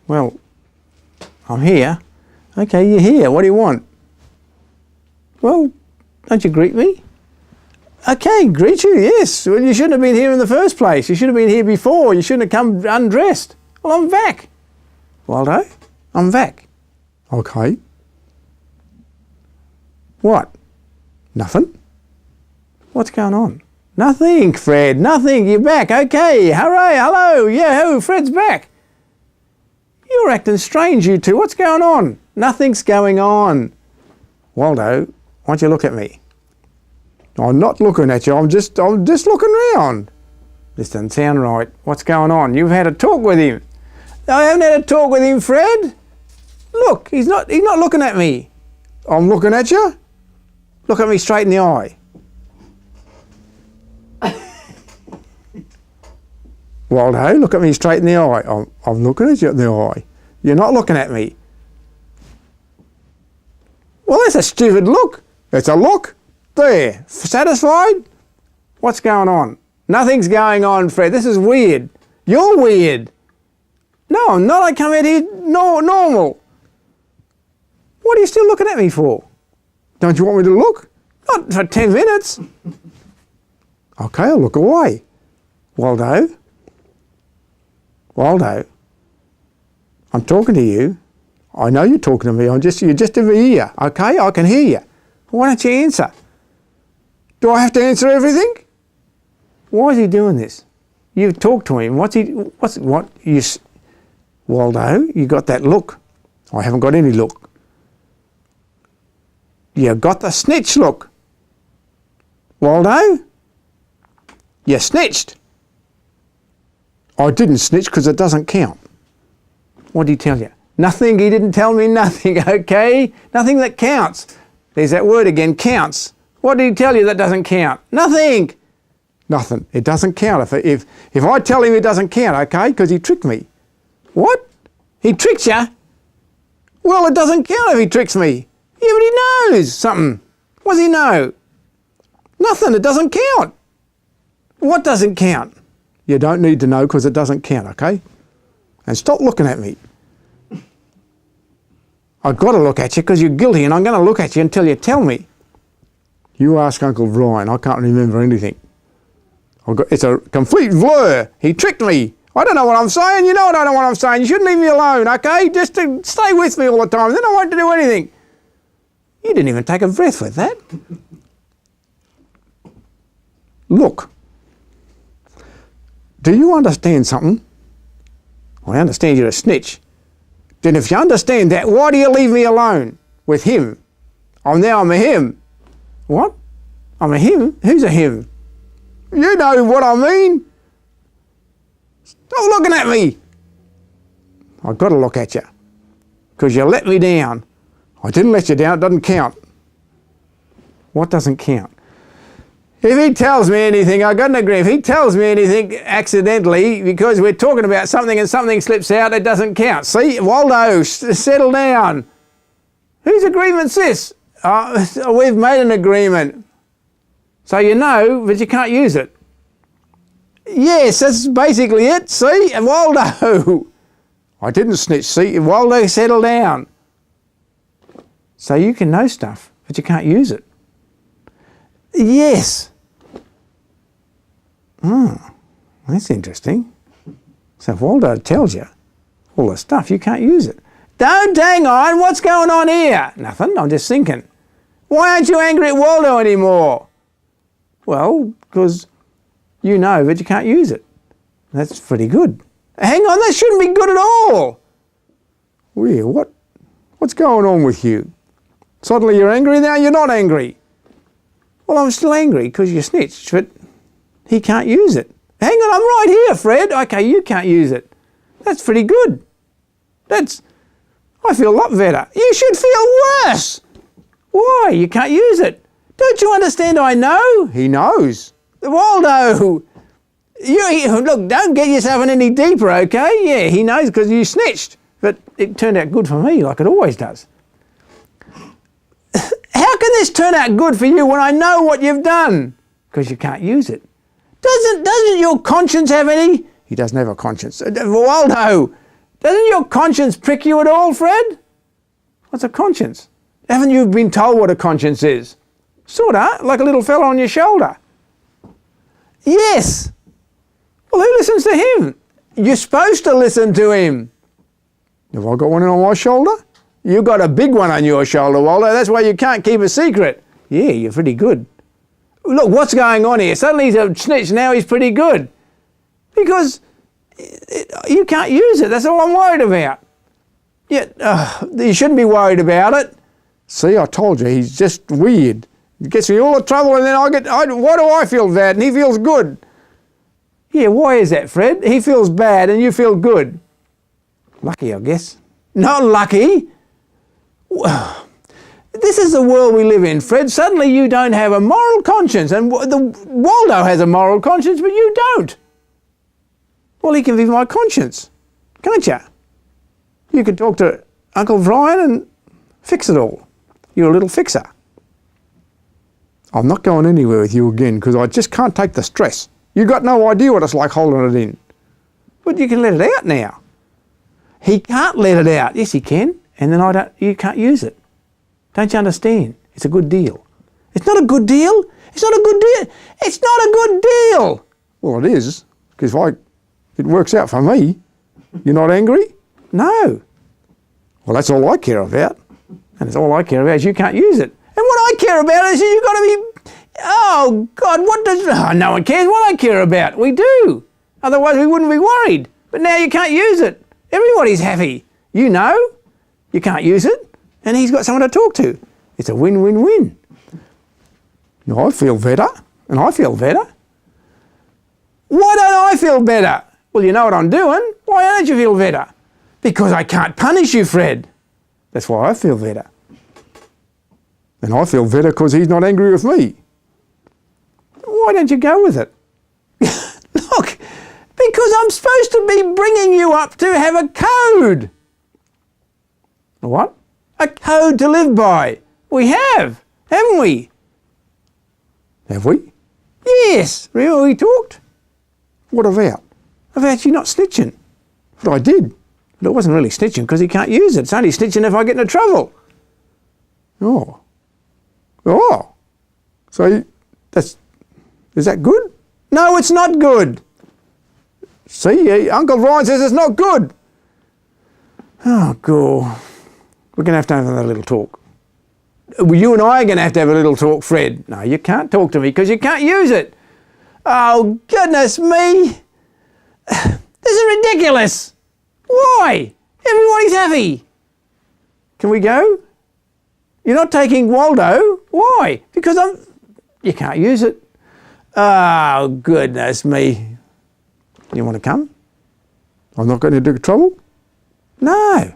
Well, I'm here. Okay, you're here. What do you want? Well, don't you greet me? Okay, greet you, yes. Well, you shouldn't have been here in the first place. You should have been here before. You shouldn't have come undressed. Well, I'm back. Waldo, I'm back. Okay. What? Nothing? What's going on? Nothing, Fred, nothing. You're back. Okay, hooray, hello. Yeah, Fred's back. You're acting strange, you two. What's going on? Nothing's going on. Waldo, why don't you look at me? I'm not looking at you. I'm just looking round. This doesn't sound right. What's going on? You've had a talk with him. I haven't had a talk with him, Fred. Look, he's not looking at me. I'm looking at you. Look at me straight in the eye. Waldo, look at me straight in the eye. I'm looking at you in the eye. You're not looking at me. Well, that's a stupid look. It's a look. There. Satisfied? What's going on? Nothing's going on, Fred. This is weird. You're weird. No, I'm not. I come out here normal. What are you still looking at me for? Don't you want me to look? Not for 10 minutes. Okay, I'll look away. Waldo, I'm talking to you. I know you're talking to me. You're just over here. Okay, I can hear you. Why don't you answer? Do I have to answer everything? Why is he doing this? You've talked to him. Waldo, you got that look. I haven't got any look. You got the snitch look. Waldo, you snitched. I didn't snitch because it doesn't count. What did he tell you? Nothing. He didn't tell me nothing, okay? Nothing that counts. There's that word again, counts. What did he tell you that doesn't count? Nothing. Nothing. It doesn't count. If I tell him it doesn't count, okay? Because he tricked me. What? He tricked you? Well, it doesn't count if he tricks me. Yeah, but he knows something. What does he know? Nothing. It doesn't count. What doesn't count? You don't need to know because it doesn't count, okay? And stop looking at me. I've got to look at you because you're guilty and I'm going to look at you until you tell me. You ask Uncle Brian. I can't remember anything. It's a complete blur. He tricked me. I don't know what I'm saying. You know I don't know what I'm saying. You shouldn't leave me alone, okay? Just to stay with me all the time. Then I won't do anything. You didn't even take a breath with that. Look. Do you understand something? I understand you're a snitch. Then if you understand that, why do you leave me alone with him? I'm a him. What? I'm a him? Who's a him? You know what I mean. Stop looking at me. I've got to look at you. Because you let me down. I didn't let you down. It doesn't count. What doesn't count? If he tells me anything, I've got an agreement. If he tells me anything accidentally, because we're talking about something and something slips out, it doesn't count. See, Waldo, settle down. Whose agreement's this? We've made an agreement. So you know, but you can't use it. Yes, that's basically it. See, Waldo. I didn't snitch. See, Waldo, settle down. So you can know stuff, but you can't use it. Yes. Oh, that's interesting. So if Waldo tells you all the stuff, you can't use it. Don't hang on. What's going on here? Nothing. I'm just thinking. Why aren't you angry at Waldo anymore? Well, because you know, but you can't use it. That's pretty good. Hang on, that shouldn't be good at all. Well, what's going on with you? Suddenly you're angry, now you're not angry. Well, I'm still angry because you snitched, but he can't use it. Hang on, I'm right here, Fred. Okay, you can't use it. That's pretty good. I feel a lot better. You should feel worse. Why? You can't use it. Don't you understand I know? He knows. Waldo, look, don't get yourself in any deeper, okay? Yeah, he knows because you snitched. But it turned out good for me, like it always does. How can this turn out good for you when I know what you've done? Because you can't use it. Doesn't your conscience have any? He doesn't have a conscience. Waldo, Doesn't your conscience prick you at all, Fred? What's a conscience? Haven't you been told what a conscience is? Sorta, like a little fella on your shoulder. Yes. Well, who listens to him? You're supposed to listen to him. Have I got one on my shoulder? You got a big one on your shoulder, Waldo. That's why you can't keep a secret. Yeah, you're pretty good. Look, what's going on here? Suddenly he's a snitch, now he's pretty good. Because you can't use it. That's all I'm worried about. Yeah, you shouldn't be worried about it. See, I told you, he's just weird. He gets me all the trouble and then why do I feel bad and he feels good? Yeah, why is that, Fred? He feels bad and you feel good. Lucky, I guess. Not lucky. This is the world we live in, Fred. Suddenly you don't have a moral conscience, and Waldo has a moral conscience, but you don't. Well, he can be my conscience, can't you? You could talk to Uncle Brian and fix it all. You're a little fixer. I'm not going anywhere with you again because I just can't take the stress. You got no idea what it's like holding it in. But you can let it out now. He can't let it out. Yes, he can. And then you can't use it. Don't you understand? It's a good deal. It's not a good deal. It's not a good deal. It's not a good deal. Well, it is, because it works out for me. You're not angry? No. Well, that's all I care about. And it's all I care about is you can't use it. And what I care about is you've got to be, oh God, no one cares what I care about. We do. Otherwise we wouldn't be worried. But now you can't use it. Everybody's happy. You know, you can't use it. And he's got someone to talk to. It's a win-win-win. I feel better, and I feel better. Why don't I feel better? Well, you know what I'm doing. Why don't you feel better? Because I can't punish you, Fred. That's why I feel better. And I feel better because he's not angry with me. Why don't you go with it? Look, because I'm supposed to be bringing you up to have a code. What? A code to live by. We have, haven't we? Have we? Yes. Remember we talked? What about? About you not snitching. But I did. But it wasn't really snitching because he can't use it. It's only snitching if I get into trouble. Oh. So is that good? No, it's not good. See, Uncle Ryan says it's not good. Oh, God. We're going to have another little talk. You and I are going to have a little talk, Fred. No, you can't talk to me because you can't use it. Oh, goodness me. This is ridiculous. Why? Everybody's happy. Can we go? You're not taking Waldo. Why? Because you can't use it. Oh, goodness me. You want to come? I'm not going to do trouble? No.